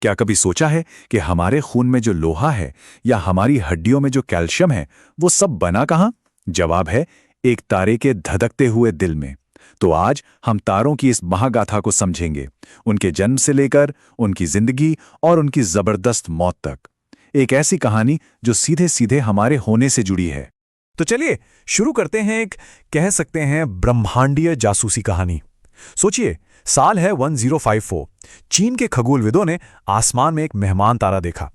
क्या कभी सोचा है कि हमारे खून में जो लोहा है या हमारी हड्डियों में जो कैल्शियम है, वो सब बना कहाँ? जवाब है एक तारे के धधकते हुए दिल में। तो आज हम तारों की इस महागाथा को समझेंगे, उनके जन्म से लेकर उनकी जिंदगी और उनकी जबरदस्त मौत तक। एक ऐसी कहानी जो सीधे सीधे हमारे होने से जुड़ी है। तो चलिए शुरू करते हैं एक कह सकते हैं ब्रह्मांडीय जासूसी कहानी। सोचिए, साल है 1054। चीन के खगोलविदों ने आसमान में एक मेहमान तारा देखा।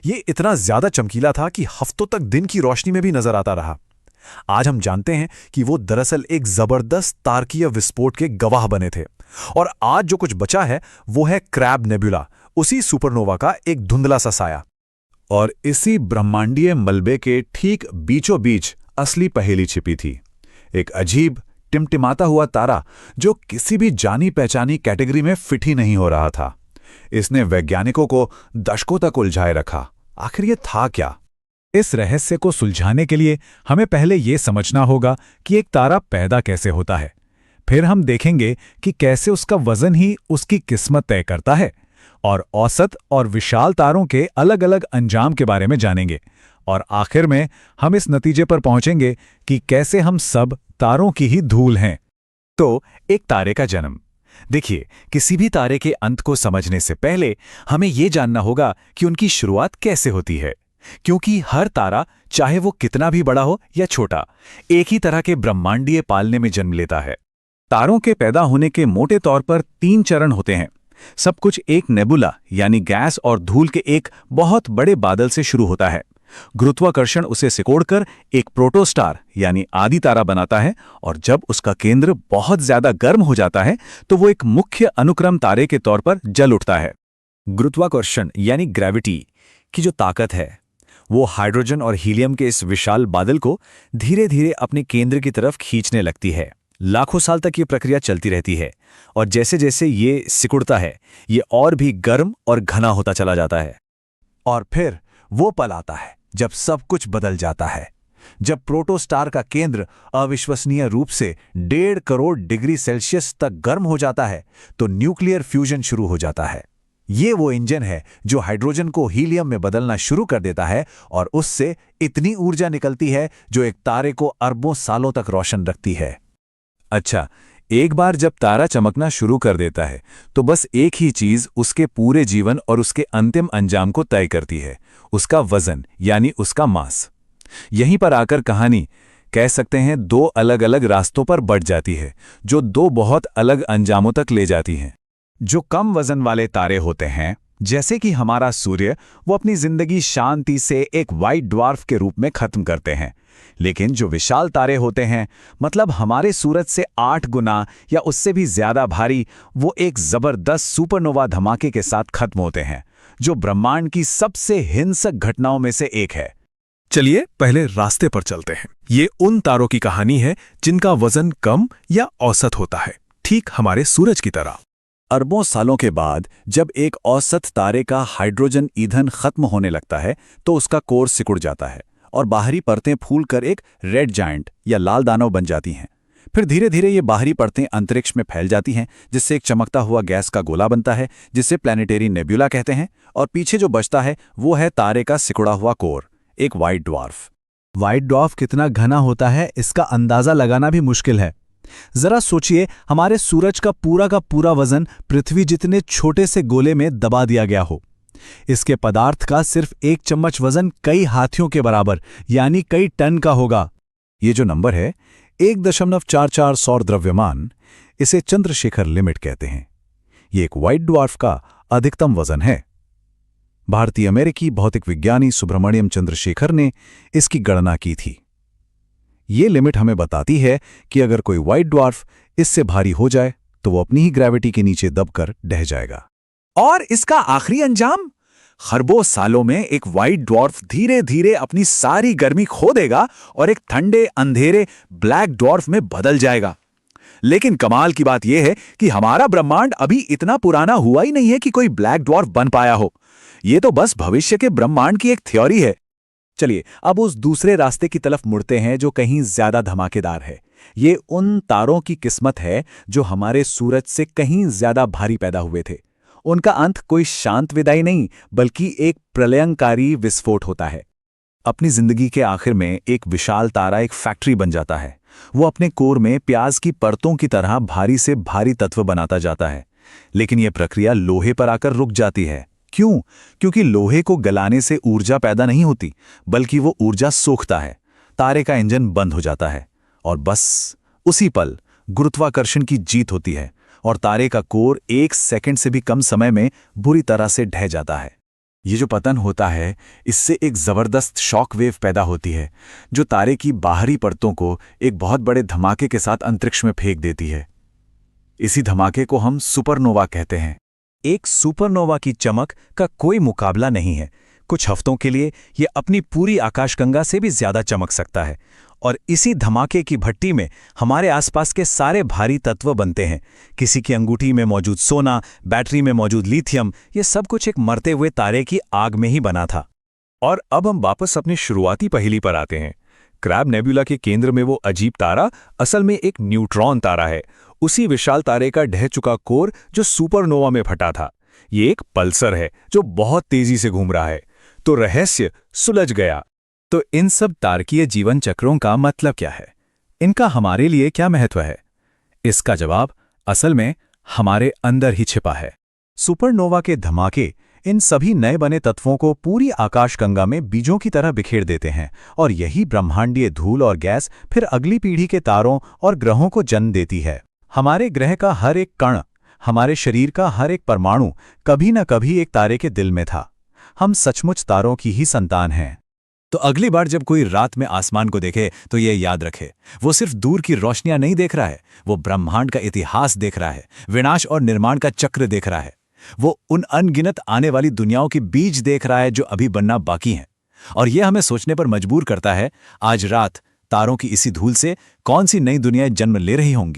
ये इतना ज्यादा चमकीला था कि हफ्तों तक दिन की रोशनी में भी नजर आता रहा। आज हम जानते हैं कि वो दरअसल एक जबरदस्त तारकीय विस्फोट के गवाह बने थे। और आज जो कुछ बचा है वो है क्रैब नेबुला, उसी सुपरनोवा का एक धुंधला सा साया। और इसी ब्रह्मांडीय मलबे के ठीक बीचों बीच असली पहेली छिपी थी। एक अजीब टिमटिमाता हुआ तारा जो किसी भी जानी पहचानी कैटेगरी में फिट ही नहीं हो रहा था। इसने वैज्ञानिकों को दशकों तक उलझाए रखा। आखिर ये था क्या? इस रहस्य को सुलझाने के लिए हमें पहले ये समझना होगा कि एक तारा पैदा कैसे होता है। फिर हम देखेंगे कि कैसे उसका वजन ही उसकी किस्मत तय करता है, और औसत और विशाल तारों के अलग अलग अंजाम के बारे में जानेंगे। और आखिर में हम इस नतीजे पर पहुंचेंगे कि कैसे हम सब तारों की ही धूल हैं। तो एक तारे का जन्म। देखिए, किसी भी तारे के अंत को समझने से पहले हमें यह जानना होगा कि उनकी शुरुआत कैसे होती है, क्योंकि हर तारा, चाहे वो कितना भी बड़ा हो या छोटा, एक ही तरह के ब्रह्मांडीय पालने में जन्म लेता है। तारों के पैदा होने के मोटे तौर पर 3 चरण होते हैं। सब कुछ एक नेबुला यानी गैस और धूल के एक बहुत बड़े बादल से शुरू होता है। गुरुत्वाकर्षण उसे सिकोड़कर एक प्रोटोस्टार यानी आदि तारा बनाता है, और जब उसका केंद्र बहुत ज्यादा गर्म हो जाता है तो वो एक मुख्य अनुक्रम तारे के तौर पर जल उठता है। गुरुत्वाकर्षण यानी ग्रेविटी की जो ताकत है, वो हाइड्रोजन और हीलियम के इस विशाल बादल को धीरे धीरे अपने केंद्र की तरफ खींचने लगती है। लाखों साल तक ये प्रक्रिया चलती रहती है, और जैसे जैसे ये सिकुड़ता है, ये और भी गर्म और घना होता चला जाता है। और फिर वो पल आता है जब सब कुछ बदल जाता है। जब प्रोटोस्टार का केंद्र अविश्वसनीय रूप से 1.5 करोड़ डिग्री सेल्सियस तक गर्म हो जाता है, तो न्यूक्लियर फ्यूजन शुरू हो जाता है। ये वो इंजन है जो हाइड्रोजन को हीलियम में बदलना शुरू कर देता है, और उससे इतनी ऊर्जा निकलती है जो एक तारे को अरबों सालों तक रोशन रखती है। अच्छा, एक बार जब तारा चमकना शुरू कर देता है तो बस एक ही चीज उसके पूरे जीवन और उसके अंतिम अंजाम को तय करती है, उसका वजन यानी उसका मास। यहीं पर आकर कहानी, कह सकते हैं, 2 अलग अलग रास्तों पर बढ़ जाती है, जो 2 बहुत अलग अंजामों तक ले जाती हैं। जो कम वजन वाले तारे होते हैं, जैसे कि हमारा सूर्य, वो अपनी जिंदगी शांति से एक व्हाइट ड्वार्फ के रूप में खत्म करते हैं। लेकिन जो विशाल तारे होते हैं, मतलब हमारे सूरज से 8 गुना या उससे भी ज्यादा भारी, वो एक जबरदस्त सुपरनोवा धमाके के साथ खत्म होते हैं, जो ब्रह्मांड की सबसे हिंसक घटनाओं में से एक है। चलिए पहले रास्ते पर चलते हैं। ये उन तारों की कहानी है जिनका वजन कम या औसत होता है, ठीक हमारे सूरज की तरह। अरबों सालों के बाद जब एक औसत तारे का हाइड्रोजन ईंधन खत्म होने लगता है तो उसका कोर सिकुड़ जाता है और बाहरी परतें फूलकर एक रेड जायंट या लाल दानव बन जाती हैं। फिर धीरे धीरे ये बाहरी परतें अंतरिक्ष में फैल जाती हैं, जिससे एक चमकता हुआ गैस का गोला बनता है, जिसे प्लैनेटरी नेब्यूला कहते हैं। और पीछे जो बचता है वो है तारे का सिकुड़ा हुआ कोर, एक व्हाइट ड्वार्फ। व्हाइट ड्वार्फ कितना घना होता है, इसका अंदाजा लगाना भी मुश्किल है। जरा सोचिए, हमारे सूरज का पूरा वजन पृथ्वी जितने छोटे से गोले में दबा दिया गया हो। इसके पदार्थ का सिर्फ 1 चम्मच वजन कई हाथियों के बराबर यानी कई टन का होगा। ये जो नंबर है 1.44 सौर द्रव्यमान, इसे चंद्रशेखर लिमिट कहते हैं। ये एक व्हाइट ड्वार्फ का अधिकतम वजन है। भारतीय अमेरिकी भौतिक विज्ञानी सुब्रमण्यम चंद्रशेखर ने इसकी गणना की थी। ये लिमिट हमें बताती है कि अगर कोई व्हाइट ड्वार्फ इससे भारी हो जाए तो वो अपनी ही ग्रेविटी के नीचे दबकर ढह जाएगा। और इसका आखिरी अंजाम? खरबों सालों में एक व्हाइट ड्वार्फ धीरे धीरे अपनी सारी गर्मी खो देगा और एक ठंडे अंधेरे ब्लैक ड्वार्फ में बदल जाएगा। लेकिन कमाल की बात यह है कि हमारा ब्रह्मांड अभी इतना पुराना हुआ ही नहीं है कि कोई ब्लैक ड्वार्फ बन पाया हो। यह तो बस भविष्य के ब्रह्मांड की एक थ्योरी है। चलिए अब उस दूसरे रास्ते की तरफ मुड़ते हैं जो कहीं ज्यादा धमाकेदार है। ये उन तारों की किस्मत है जो हमारे सूरज से कहीं ज्यादा भारी पैदा हुए थे। उनका अंत कोई शांत विदाई नहीं, बल्कि एक प्रलयंकारी विस्फोट होता है। अपनी जिंदगी के आखिर में एक विशाल तारा एक फैक्ट्री बन जाता है। वो अपने कोर में प्याज की परतों की तरह भारी से भारी तत्व बनाता जाता है। लेकिन यह प्रक्रिया लोहे पर आकर रुक जाती है। क्यों? क्योंकि लोहे को गलाने से ऊर्जा पैदा नहीं होती, बल्कि वो ऊर्जा सोखता है। तारे का इंजन बंद हो जाता है और बस उसी पल गुरुत्वाकर्षण की जीत होती है और तारे का कोर 1 सेकंड से भी कम समय में बुरी तरह से ढह जाता है। ये जो पतन होता है, इससे एक जबरदस्त शॉक वेव पैदा होती है जो तारे की बाहरी परतों को एक बहुत बड़े धमाके के साथ अंतरिक्ष में फेंक देती है। इसी धमाके को हम सुपरनोवा कहते हैं। एक सुपरनोवा की चमक का कोई मुकाबला नहीं है। कुछ हफ्तों के लिए यह अपनी पूरी आकाशगंगा से भी ज्यादा चमक सकता है और इसी धमाके की भट्टी में हमारे आसपास के सारे भारी तत्व बनते हैं। किसी की अंगूठी में मौजूद सोना, बैटरी में मौजूद लिथियम, ये सब कुछ एक मरते हुए तारे की आग में ही बना था। और अब हम वापस अपनी शुरुआती पहेली पर आते हैं। क्रैब नेबुला के केंद्र में वो अजीब तारा असल में एक न्यूट्रॉन तारा है, उसी विशाल तारे का ढह चुका कोर जो सुपरनोवा में फटा था। ये एक पल्सर है जो बहुत तेजी से घूम रहा है। तो रहस्य सुलझ गया। तो इन सब तारकीय जीवन चक्रों का मतलब क्या है? इनका हमारे लिए क्या महत्व है? इसका जवाब असल में हमारे अंदर ही छिपा है। सुपरनोवा के धमाके इन सभी नए बने तत्वों को पूरी आकाशगंगा में बीजों की तरह बिखेर देते हैं और यही ब्रह्मांडीय धूल और गैस फिर अगली पीढ़ी के तारों और ग्रहों को जन्म देती है। हमारे ग्रह का हर एक कण, हमारे शरीर का हर एक परमाणु कभी न कभी एक तारे के दिल में था। हम सचमुच तारों की ही संतान हैं। तो अगली बार जब कोई रात में आसमान को देखे तो ये याद रखे, वो सिर्फ दूर की रोशनियां नहीं देख रहा है, वो ब्रह्मांड का इतिहास देख रहा है, विनाश और निर्माण का चक्र देख रहा है। वो उन अनगिनत आने वाली दुनियाओं के बीज देख रहा है जो अभी बनना बाकी हैं। और ये हमें सोचने पर मजबूर करता है, आज रात तारों की इसी धूल से कौन सी नई दुनियाएं जन्म ले रही होंगी।